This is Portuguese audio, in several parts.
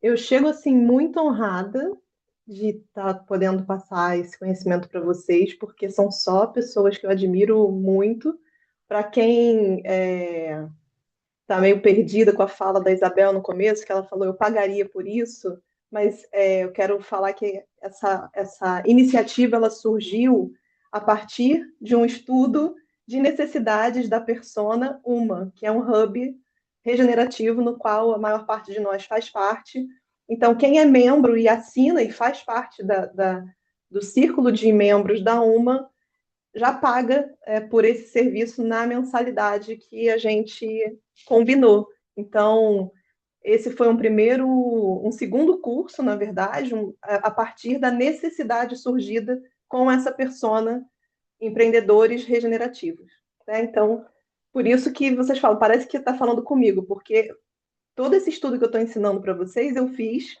Eu chego assim muito honrada de estar podendo passar esse conhecimento para vocês, porque são só pessoas que eu admiro muito. Para quem está meio perdida com a fala da Isabel no começo, que ela falou eu pagaria por isso, mas eu quero falar que essa iniciativa ela surgiu a partir de um estudo de necessidades da persona Uma, que é um hub regenerativo no qual a maior parte de nós faz parte. Então, quem é membro e assina e faz parte do círculo de membros da Uma já paga por esse serviço na mensalidade que a gente combinou. Então, esse foi um segundo curso, na verdade, a partir da necessidade surgida com essa persona empreendedores regenerativos. Né? Então, por isso que vocês falam, parece que está falando comigo, porque todo esse estudo que eu estou ensinando para vocês, eu fiz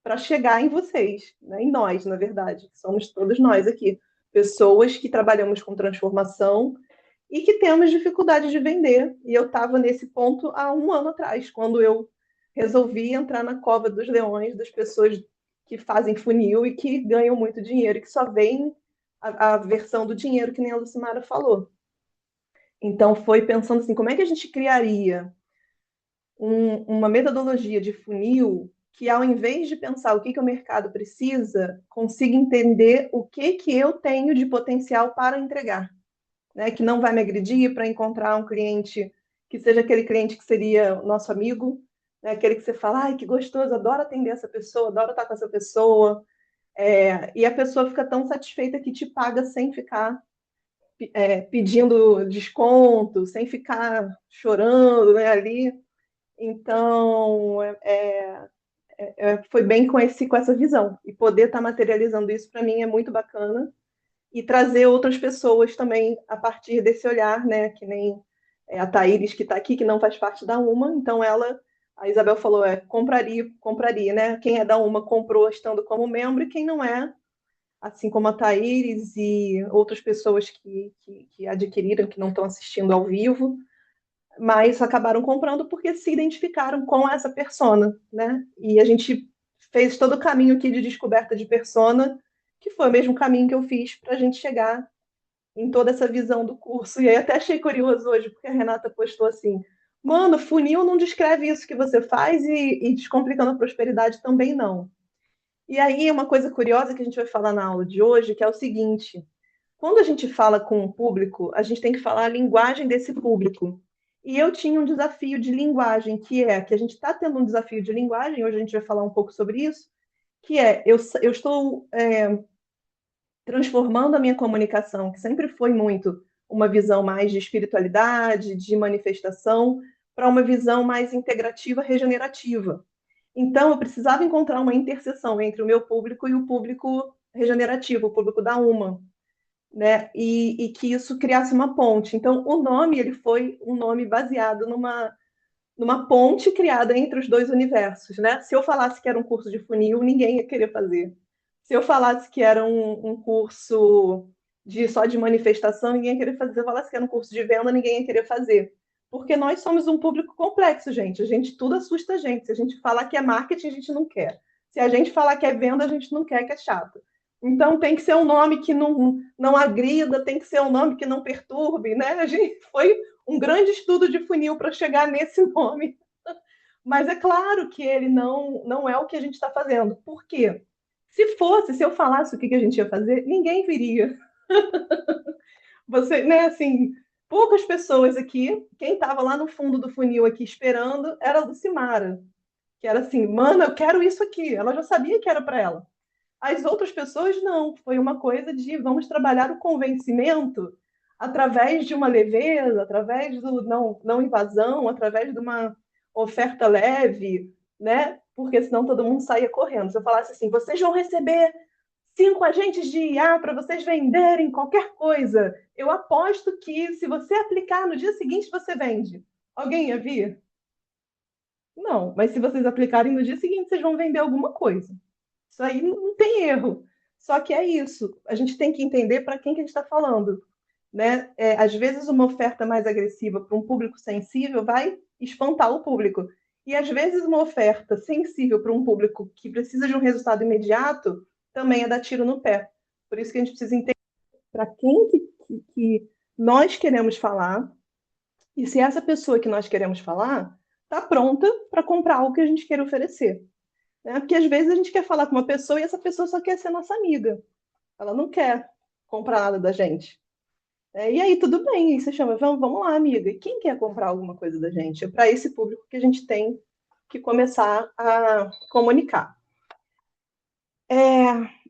para chegar em vocês, né? Em nós, na verdade, somos todos nós aqui, pessoas que trabalhamos com transformação e que temos dificuldade de vender. E eu estava nesse ponto há um ano atrás, quando eu resolvi entrar na cova dos leões, das pessoas que fazem funil e que ganham muito dinheiro, e que só veem a versão do dinheiro, que nem a Lucimara falou. Então, foi pensando assim, como é que a gente criaria uma metodologia de funil que, ao invés de pensar o que o mercado precisa, consiga entender o que eu tenho de potencial para entregar, né? Que não vai me agredir para encontrar um cliente que seja aquele cliente que seria o nosso amigo, né? Aquele que você fala, ai, que gostoso, adoro atender essa pessoa, adoro estar com essa pessoa, e a pessoa fica tão satisfeita que te paga sem ficar pedindo desconto, sem ficar chorando, né, ali. Então, foi bem com essa visão. E poder estar materializando isso, para mim, é muito bacana. E trazer outras pessoas também a partir desse olhar, né? Que nem a Thaíris, que está aqui, que não faz parte da UMA. Então, a Isabel falou, compraria, né? Quem é da UMA comprou estando como membro, e quem não é, assim como a Thaíris e outras pessoas que adquiriram, que não estão assistindo ao vivo, mas acabaram comprando porque se identificaram com essa persona, né? E a gente fez todo o caminho aqui de descoberta de persona, que foi o mesmo caminho que eu fiz para a gente chegar em toda essa visão do curso. E aí até achei curioso hoje, porque a Renata postou assim: Mano, funil não descreve isso que você faz e Descomplicando a Prosperidade também não. E aí, uma coisa curiosa que a gente vai falar na aula de hoje, que é o seguinte: quando a gente fala com o público, a gente tem que falar a linguagem desse público. E eu tinha um desafio de linguagem, que a gente está tendo um desafio de linguagem, hoje a gente vai falar um pouco sobre isso, que eu estou transformando a minha comunicação, que sempre foi muito uma visão mais de espiritualidade, de manifestação, para uma visão mais integrativa, regenerativa. Então, eu precisava encontrar uma interseção entre o meu público e o público regenerativo, o público da UMA, né? E que isso criasse uma ponte. Então, o nome ele foi um nome baseado numa ponte criada entre os dois universos, né? Se eu falasse que era um curso de funil, ninguém ia querer fazer. Se eu falasse que era um curso só de manifestação, ninguém ia querer fazer. Se eu falasse que era um curso de venda, ninguém ia querer fazer. Porque nós somos um público complexo, gente. A gente tudo assusta a gente. Se a gente falar que é marketing, a gente não quer. Se a gente falar que é venda, a gente não quer, que é chato. Então tem que ser um nome que não agrida, tem que ser um nome que não perturbe, né? A gente foi um grande estudo de funil para chegar nesse nome. Mas é claro que ele não é o que a gente está fazendo. Por quê? Se eu falasse o que a gente ia fazer, ninguém viria. Você, né, assim, poucas pessoas aqui, quem estava lá no fundo do funil aqui esperando era a Lucimara, que era assim, mano, eu quero isso aqui. Ela já sabia que era para ela. As outras pessoas não, foi uma coisa de vamos trabalhar o convencimento através de uma leveza, através do não invasão, através de uma oferta leve, né? Porque senão todo mundo saía correndo. Se eu falasse assim, vocês vão receber 5 agentes de IA para vocês venderem qualquer coisa, eu aposto que se você aplicar no dia seguinte você vende. Alguém ia vir? Não, mas se vocês aplicarem no dia seguinte, vocês vão vender alguma coisa. Isso aí não tem erro. Só que é isso. A gente tem que entender para quem que a gente está falando, né? Às vezes uma oferta mais agressiva para um público sensível vai espantar o público. E às vezes uma oferta sensível para um público que precisa de um resultado imediato também é dar tiro no pé. Por isso que a gente precisa entender para quem que nós queremos falar e se essa pessoa que nós queremos falar está pronta para comprar algo que a gente quer oferecer. Né? Porque às vezes a gente quer falar com uma pessoa e essa pessoa só quer ser nossa amiga. Ela não quer comprar nada da gente. E aí, tudo bem, aí você chama, vamos lá, amiga. E quem quer comprar alguma coisa da gente? É para esse público que a gente tem que começar a comunicar.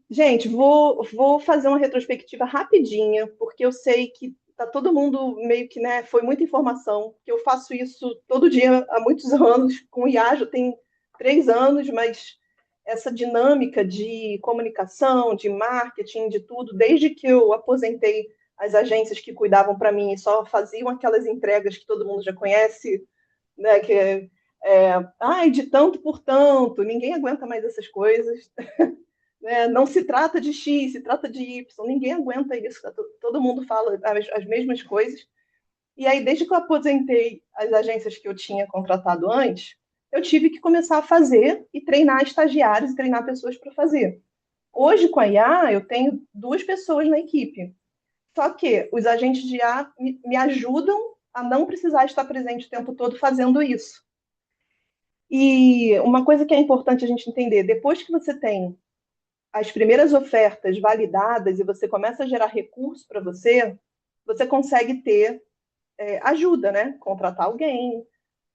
Gente, vou fazer uma retrospectiva rapidinha, porque eu sei que tá todo mundo meio que, né, foi muita informação, que eu faço isso todo dia há muitos anos, com o IA já tem 3 anos, mas essa dinâmica de comunicação, de marketing, de tudo, desde que eu aposentei as agências que cuidavam para mim e só faziam aquelas entregas que todo mundo já conhece, né, que ai, de tanto por tanto, ninguém aguenta mais essas coisas, né? Não se trata de X, se trata de Y, ninguém aguenta isso, todo mundo fala as mesmas coisas. E aí, desde que eu aposentei as agências que eu tinha contratado antes, eu tive que começar a fazer e treinar estagiários e treinar pessoas para fazer. Hoje, com a IA, eu tenho 2 pessoas na equipe. Só que os agentes de IA me ajudam a não precisar estar presente o tempo todo fazendo isso. E uma coisa que é importante a gente entender, depois que você tem as primeiras ofertas validadas e você começa a gerar recurso para você, você consegue ter ajuda, né? Contratar alguém,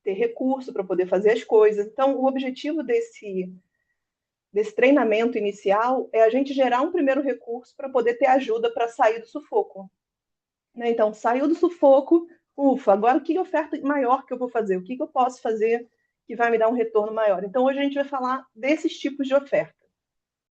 ter recurso para poder fazer as coisas. Então, o objetivo desse treinamento inicial é a gente gerar um primeiro recurso para poder ter ajuda para sair do sufoco. Né? Então, saiu do sufoco, ufa, agora que oferta maior que eu vou fazer? O que eu posso fazer que vai me dar um retorno maior? Então, hoje a gente vai falar desses tipos de oferta.